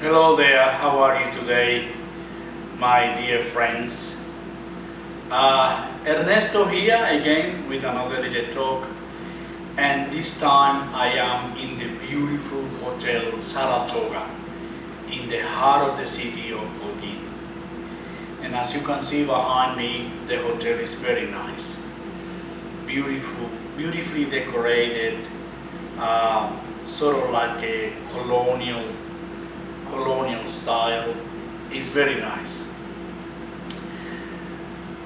Hello there, how are you today, my dear friends? Ernesto here again with another little talk, and this time I am in the beautiful hotel Saratoga in the heart of the city of Holguin. And as you can see behind me, the hotel is very nice, beautiful, beautifully decorated, sort of like a colonial style. Is very nice.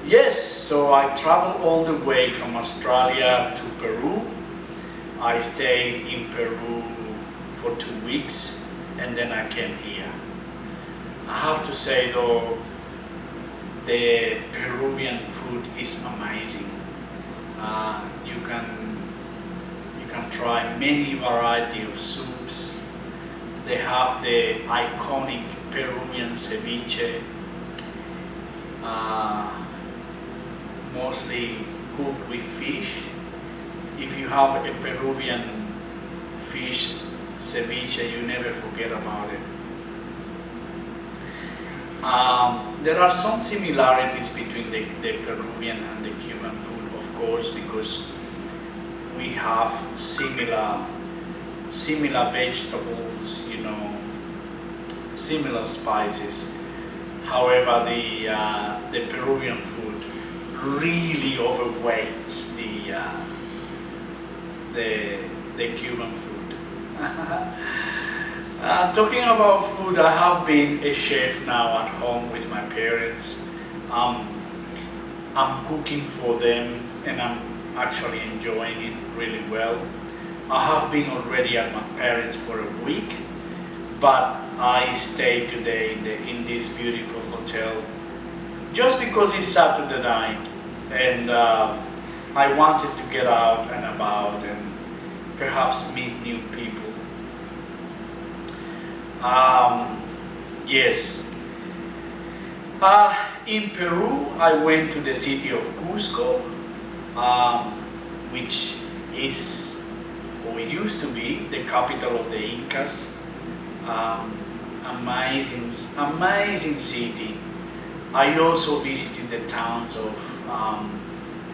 Yes, so I traveled all the way from Australia to Peru. I stayed in Peru for 2 weeks and then I came here. I have to say though, the Peruvian food is amazing. You can try many variety of soups. They have the iconic Peruvian ceviche, mostly cooked with fish. If you have a Peruvian fish ceviche, you never forget about it. There are some similarities between the Peruvian and the Cuban food, of course, because we have similar vegetables, similar spices. However, the Peruvian food really overweights the Cuban food. Talking about food, I have been a chef now at home with my parents. I'm cooking for them and I'm actually enjoying it really well. I have been already at my parents for a week, but I stayed today in this beautiful hotel just because it's Saturday night and I wanted to get out and about and perhaps meet new people. Yes. In Peru, I went to the city of Cusco, which is or used to be the capital of the Incas. Amazing city. I also visited the towns of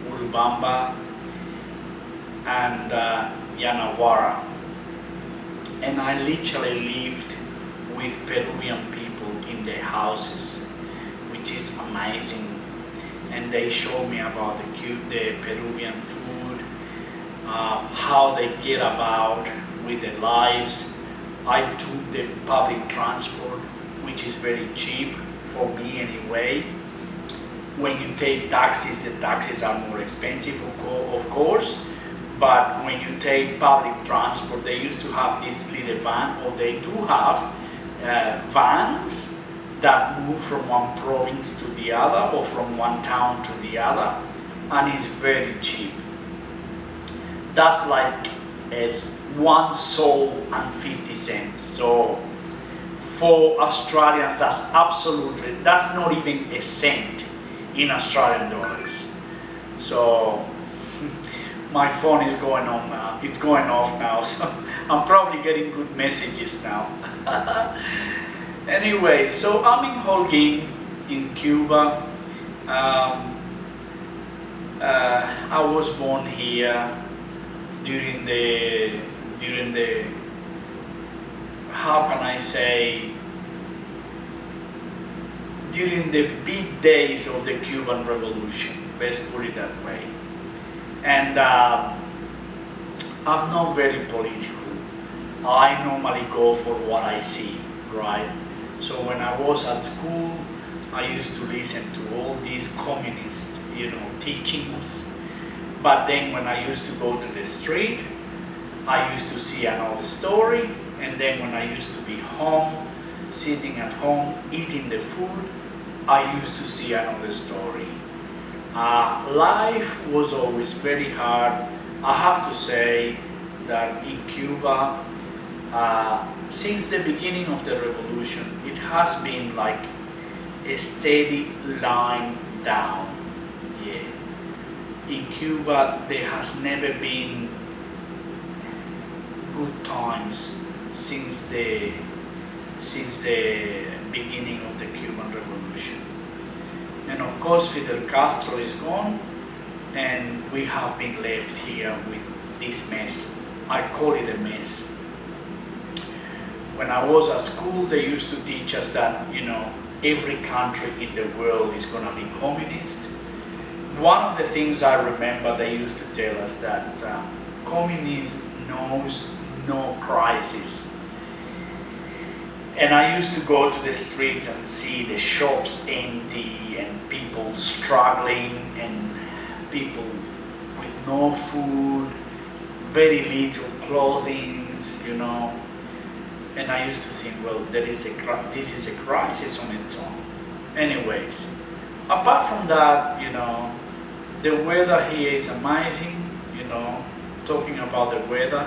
Urubamba and Yanaguara, and I literally lived with Peruvian people in their houses, which is amazing. And they showed me about the Peruvian food, how they get about with their lives. I took the public transport, which is very cheap for me anyway. When you take taxis, the taxis are more expensive, of course. But when you take public transport, they used to have this little van, or they do have vans that move from one province to the other, or from one town to the other, and it's very cheap. That's like as $1.50. So for Australians, that's not even a cent in Australian dollars. So my phone is going on now. It's going off now, so I'm probably getting good messages now. Anyway, so I'm in Holguin in Cuba. I was born here during the how can I say, during the big days of the Cuban Revolution, let's put it that way. And I'm not very political. I normally go for what I see, right? So when I was at school, I used to listen to all these communist, teachings. But then when I used to go to the street, I used to see another story. And then when I used to be home, sitting at home, eating the food, I used to see another story. Life was always very hard. I have to say that in Cuba, since the beginning of the revolution, it has been like a steady line down. Yeah. In Cuba, there has never been good times since the since the beginning of the Cuban Revolution. And of course Fidel Castro is gone, and we have been left here with this mess. I call it a mess. When I was at school, they used to teach us that, every country in the world is going to be communist. One of the things I remember, they used to tell us that communism knows no crisis. And I used to go to the street and see the shops empty and people struggling and people with no food, very little clothing, And I used to think, well, this is a crisis on its own. Anyways, apart from that, the weather here is amazing, talking about the weather,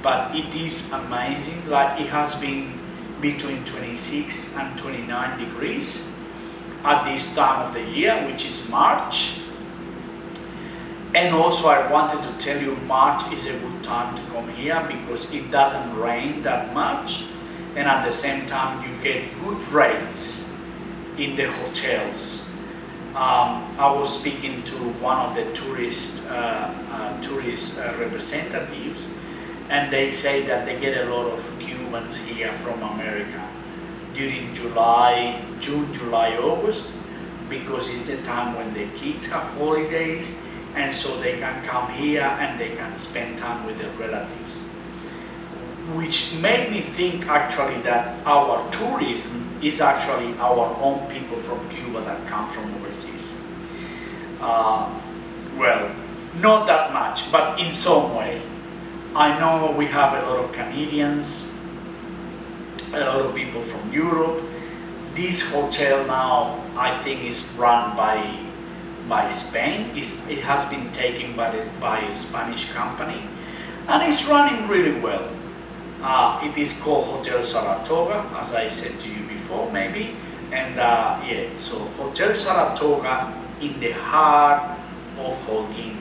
but it is amazing. Like, it has been between 26 and 29 degrees at this time of the year, which is March. And also I wanted to tell you, March is a good time to come here because it doesn't rain that much, and at the same time you get good rates in the hotels. I was speaking to one of the tourist representatives, and they say that they get a lot of Cubans here from America during June, July, August, because it's the time when the kids have holidays, and so they can come here and they can spend time with their relatives. Which made me think actually that our tourism is actually our own people from Cuba that come from overseas. Well, not that much, but in some way. I know we have a lot of Canadians, a lot of people from Europe. This hotel now, I think, is run by Spain. It has been taken by a Spanish company, and it's running really well. It is called Hotel Saratoga, as I said to you before, maybe. And so Hotel Saratoga in the heart of Holguin.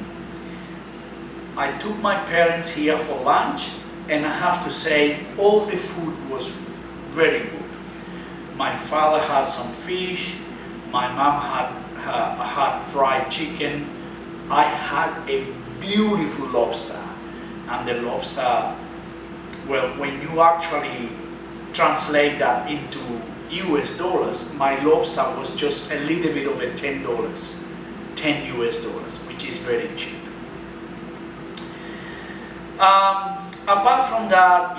I took my parents here for lunch, and I have to say, all the food was very good. My father had some fish, my mom had fried chicken, I had a beautiful lobster, and the lobster, well, when you actually translate that into US dollars, my lobster was just a little bit over $10, $10 US, which is very cheap. Apart from that,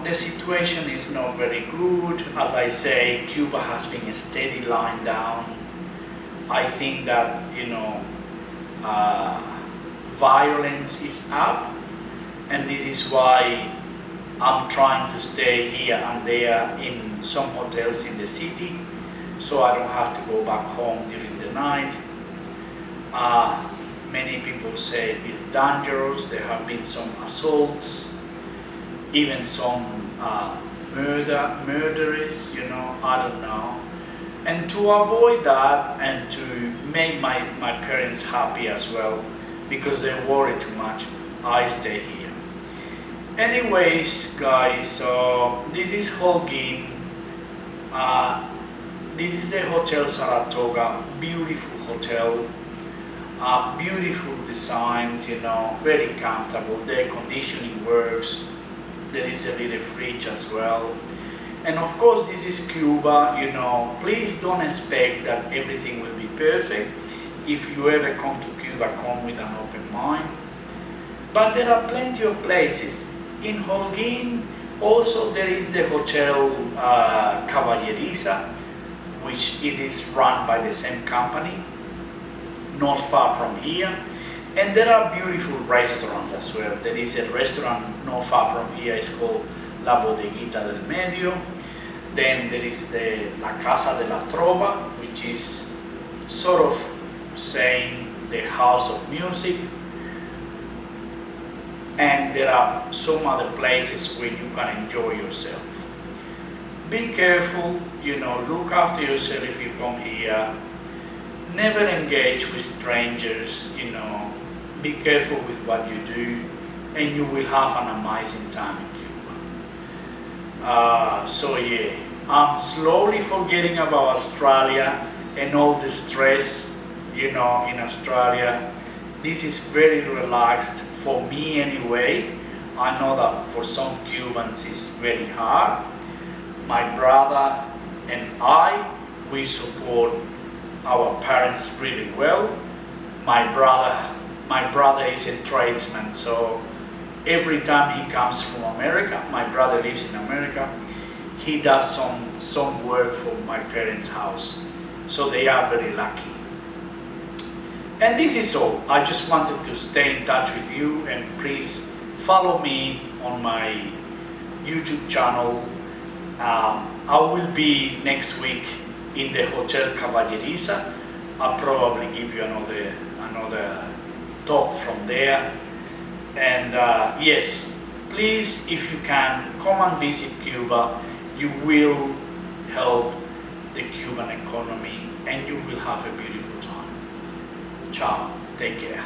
the situation is not very good. As I say, Cuba has been a steady line down. I think that, violence is up, and this is why I'm trying to stay here and there in some hotels in the city, so I don't have to go back home during the night. Many people say it's dangerous. There have been some assaults, even some murderers, I don't know. And to avoid that and to make my parents happy as well, because they worry too much, I stay here. Anyways, guys, so this is Holguin. This is the Hotel Saratoga, beautiful hotel. Beautiful designs, very comfortable. The air conditioning works. There is a little fridge as well. And of course, this is Cuba. Please don't expect that everything will be perfect. If you ever come to Cuba, come with an open mind. But there are plenty of places. In Holguin, also there is the Hotel Caballeriza, which is run by the same company, not far from here. And there are beautiful restaurants as well. There is a restaurant not far from here, it's called La Bodeguita del Medio. Then there is the La Casa de la Trova, which is sort of saying the house of music. And there are some other places where you can enjoy yourself. Be careful, look after yourself if you come here. Never engage with strangers, be careful with what you do, and you will have an amazing time in Cuba. So yeah, I'm slowly forgetting about Australia and all the stress, in Australia. This is very relaxed for me anyway. I know that for some Cubans it's very hard. My brother and I, we support our parents really well. My brother is a tradesman, so every time he comes from America, my brother lives in America, he does some work for my parents' house. So they are very lucky. And this is all. I just wanted to stay in touch with you, and please follow me on my YouTube channel. I will be next week in the Hotel Cavalleriza. I'll probably give you another talk from there. And yes, please, if you can, come and visit Cuba. You will help the Cuban economy and you will have a beautiful time. Ciao, take care.